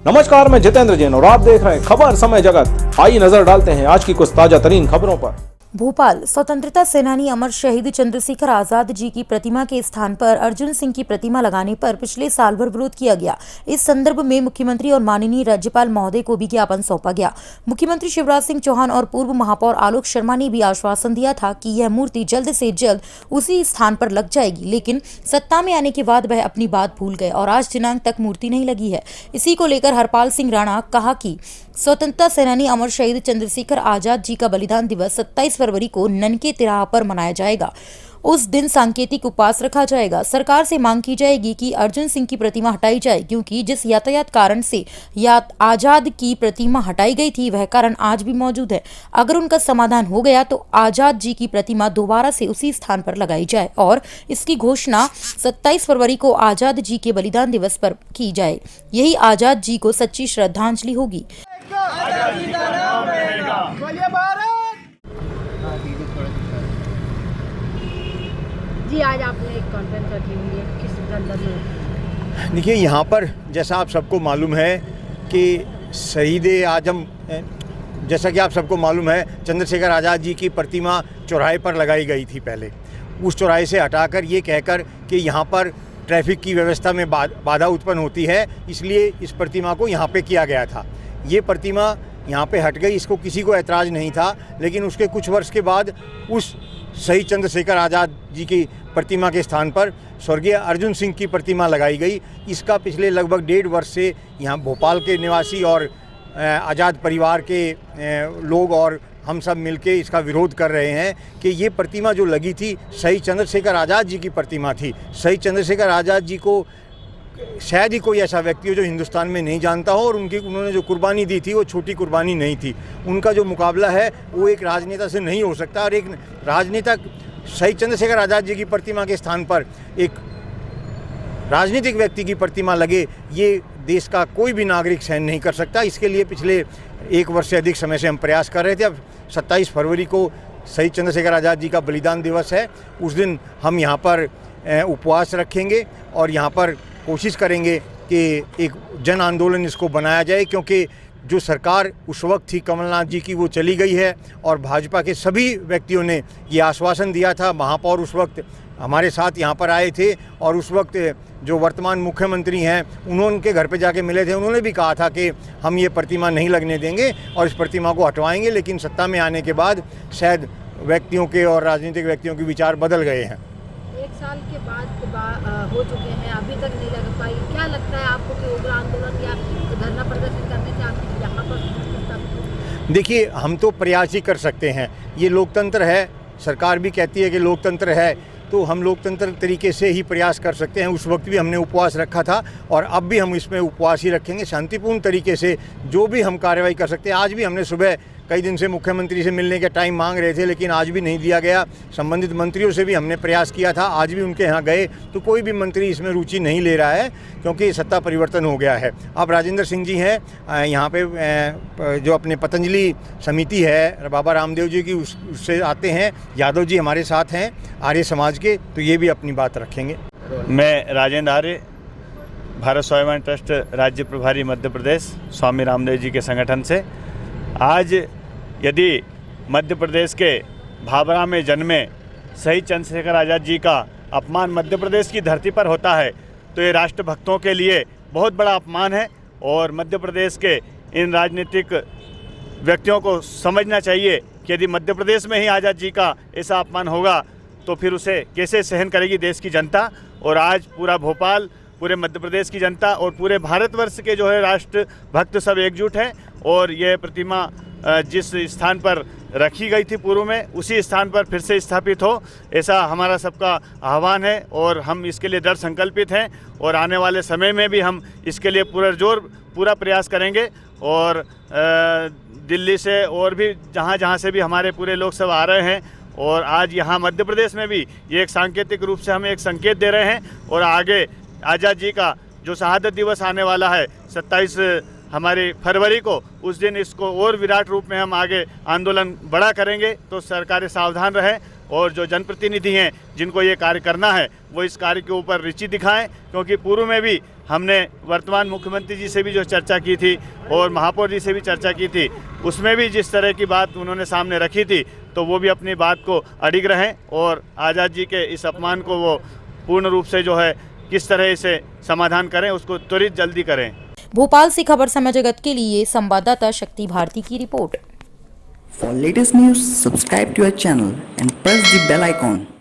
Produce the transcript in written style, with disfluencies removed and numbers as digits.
नमस्कार, मैं जितेंद्र जैन और आप देख रहे हैं खबर समय जगत। आइए नजर डालते हैं आज की कुछ ताजा तरीन खबरों पर। भोपाल स्वतंत्रता सेनानी अमर शहीद चंद्रशेखर आजाद जी की प्रतिमा के स्थान पर अर्जुन सिंह की प्रतिमा लगाने पर पिछले साल भर विरोध किया गया। इस संदर्भ में मुख्यमंत्री और माननीय राज्यपाल महोदय को भी ज्ञापन सौंपा गया। मुख्यमंत्री शिवराज सिंह चौहान और पूर्व महापौर आलोक शर्मा ने भी आश्वासन दिया था कि यह मूर्ति जल्द से जल्द उसी स्थान पर लग जाएगी, लेकिन सत्ता में आने के बाद वह अपनी बात भूल गए और आज दिनांक तक मूर्ति नहीं लगी है। इसी को लेकर हरपाल सिंह राणा कहा कि स्वतंत्रता सेनानी अमर शहीद चंद्रशेखर आजाद जी का बलिदान दिवस 27 फरवरी को ननके तिराहा पर मनाया जाएगा। उस दिन सांकेतिक उपवास रखा जाएगा। सरकार से मांग की जाएगी कि अर्जुन सिंह की प्रतिमा हटाई जाए, क्योंकि जिस यातायात कारण से आजाद की प्रतिमा हटाई गई थी वह कारण आज भी मौजूद है। अगर उनका समाधान हो गया तो आजाद जी की प्रतिमा दोबारा से उसी स्थान पर लगाई जाए और इसकी घोषणा 27 फरवरी को आजाद जी के बलिदान दिवस पर की जाए। यही आजाद जी को सच्ची श्रद्धांजलि होगी। जी, आज आपने एक कॉन्फ्रेंस रखी हुई है, किस संदर्भ में? देखिए, यहाँ पर जैसा आप सबको मालूम है कि शहीद आजम, जैसा कि आप सबको मालूम है, चंद्रशेखर आज़ाद जी की प्रतिमा चौराहे पर लगाई गई थी। पहले उस चौराहे से हटाकर ये कहकर कि यहाँ पर ट्रैफिक की व्यवस्था में बाधा उत्पन्न होती है, इसलिए इस प्रतिमा को यहाँ पे किया गया था। ये प्रतिमा यहाँ पे हट गई, इसको किसी को ऐतराज़ नहीं था, लेकिन उसके कुछ वर्ष के बाद उस शहीद चंद्रशेखर आज़ाद जी की प्रतिमा के स्थान पर स्वर्गीय अर्जुन सिंह की प्रतिमा लगाई गई। इसका पिछले लगभग 1.5 वर्ष से यहाँ भोपाल के निवासी और आज़ाद परिवार के लोग और हम सब मिलके इसका विरोध कर रहे हैं कि ये प्रतिमा जो लगी थी शहीद चंद्रशेखर आज़ाद जी की प्रतिमा थी। शहीद चंद्रशेखर आज़ाद जी को शायद ही कोई ऐसा व्यक्ति हो जो हिंदुस्तान में नहीं जानता हो, और उन्होंने जो कुर्बानी दी थी वो छोटी कुर्बानी नहीं थी। उनका जो मुकाबला है वो एक राजनेता से नहीं हो सकता, और एक राजनेता शहीद चंद्रशेखर आज़ाद जी की प्रतिमा के स्थान पर एक राजनीतिक व्यक्ति की प्रतिमा लगे, ये देश का कोई भी नागरिक सहन नहीं कर सकता। इसके लिए पिछले 1 वर्ष से अधिक समय से हम प्रयास कर रहे थे। अब 27 फरवरी को शहीद चंद्रशेखर आज़ाद जी का बलिदान दिवस है। उस दिन हम यहाँ पर उपवास रखेंगे और यहाँ पर कोशिश करेंगे कि एक जन आंदोलन इसको बनाया जाए, क्योंकि जो सरकार उस वक्त थी कमलनाथ जी की वो चली गई है, और भाजपा के सभी व्यक्तियों ने ये आश्वासन दिया था। महापौर उस वक्त हमारे साथ यहाँ पर आए थे, और उस वक्त जो वर्तमान मुख्यमंत्री हैं उनके घर पे जाके मिले थे। उन्होंने भी कहा था कि हम ये प्रतिमा नहीं लगने देंगे और इस प्रतिमा को हटवाएंगे, लेकिन सत्ता में आने के बाद शायद व्यक्तियों के और राजनीतिक व्यक्तियों के विचार बदल गए हैं। 1 साल के बाद हो चुके हैं, अभी तक नहीं लग पाई। क्या लगता है आपको कि उग्र आंदोलन या धरना प्रदर्शन करने से आप यहाँ पर? देखिए, हम तो प्रयास ही कर सकते हैं, ये लोकतंत्र है। सरकार भी कहती है कि लोकतंत्र है, तो हम लोकतंत्र तरीके से ही प्रयास कर सकते हैं। उस वक्त भी हमने उपवास रखा था और अब भी हम इसमें उपवास ही रखेंगे। शांतिपूर्ण तरीके से जो भी हम कार्रवाई कर सकते हैं। आज भी हमने सुबह कई दिन से मुख्यमंत्री से मिलने का टाइम मांग रहे थे, लेकिन आज भी नहीं दिया गया। संबंधित मंत्रियों से भी हमने प्रयास किया था, आज भी उनके यहाँ गए तो कोई भी मंत्री इसमें रुचि नहीं ले रहा है, क्योंकि सत्ता परिवर्तन हो गया है। अब राजेंद्र सिंह जी हैं यहाँ पे, जो अपने पतंजलि समिति है बाबा रामदेव जी की, उससे आते हैं। यादव जी हमारे साथ हैं आर्य समाज के, तो ये भी अपनी बात रखेंगे। मैं राजेंद्र आर्य, भारत स्वाभिमान ट्रस्ट राज्य प्रभारी मध्य प्रदेश, स्वामी रामदेव जी के संगठन से। आज यदि मध्य प्रदेश के भाभरा में जन्मे शहीद चंद्रशेखर आज़ाद जी का अपमान मध्य प्रदेश की धरती पर होता है, तो ये राष्ट्रभक्तों के लिए बहुत बड़ा अपमान है, और मध्य प्रदेश के इन राजनीतिक व्यक्तियों को समझना चाहिए कि यदि मध्य प्रदेश में ही आज़ाद जी का ऐसा अपमान होगा तो फिर उसे कैसे सहन करेगी देश की जनता। और आज पूरा भोपाल, पूरे मध्य प्रदेश की जनता और पूरे भारतवर्ष के जो है राष्ट्र भक्त सब एकजुट हैं, और यह प्रतिमा जिस स्थान पर रखी गई थी पूर्व में, उसी स्थान पर फिर से स्थापित हो, ऐसा हमारा सबका आह्वान है। और हम इसके लिए दृढ़ संकल्पित हैं, और आने वाले समय में भी हम इसके लिए पूरा प्रयास करेंगे। और दिल्ली से और भी जहाँ से भी हमारे पूरे लोग सब आ रहे हैं, और आज यहाँ मध्य प्रदेश में भी ये एक सांकेतिक रूप से हमें एक संकेत दे रहे हैं। और आगे आज़ाद जी का जो शहादत दिवस आने वाला है 27 हमारी फरवरी को, उस दिन इसको और विराट रूप में हम आगे आंदोलन बड़ा करेंगे। तो सरकारें सावधान रहें और जो जनप्रतिनिधि हैं जिनको ये कार्य करना है वो इस कार्य के ऊपर रुचि दिखाएं, क्योंकि पूर्व में भी हमने वर्तमान मुख्यमंत्री जी से भी जो चर्चा की थी और महापौर जी से भी चर्चा की थी, उसमें भी जिस तरह की बात उन्होंने सामने रखी थी, तो वो भी अपनी बात को अडिग रहें और आज़ाद जी के इस अपमान को वो पूर्ण रूप से जो है किस तरह इसे समाधान करें, उसको त्वरित जल्दी करें। भोपाल से खबर समय जगत के लिए संवाददाता शक्ति भारती की report. For latest news, subscribe to our channel and press the bell icon.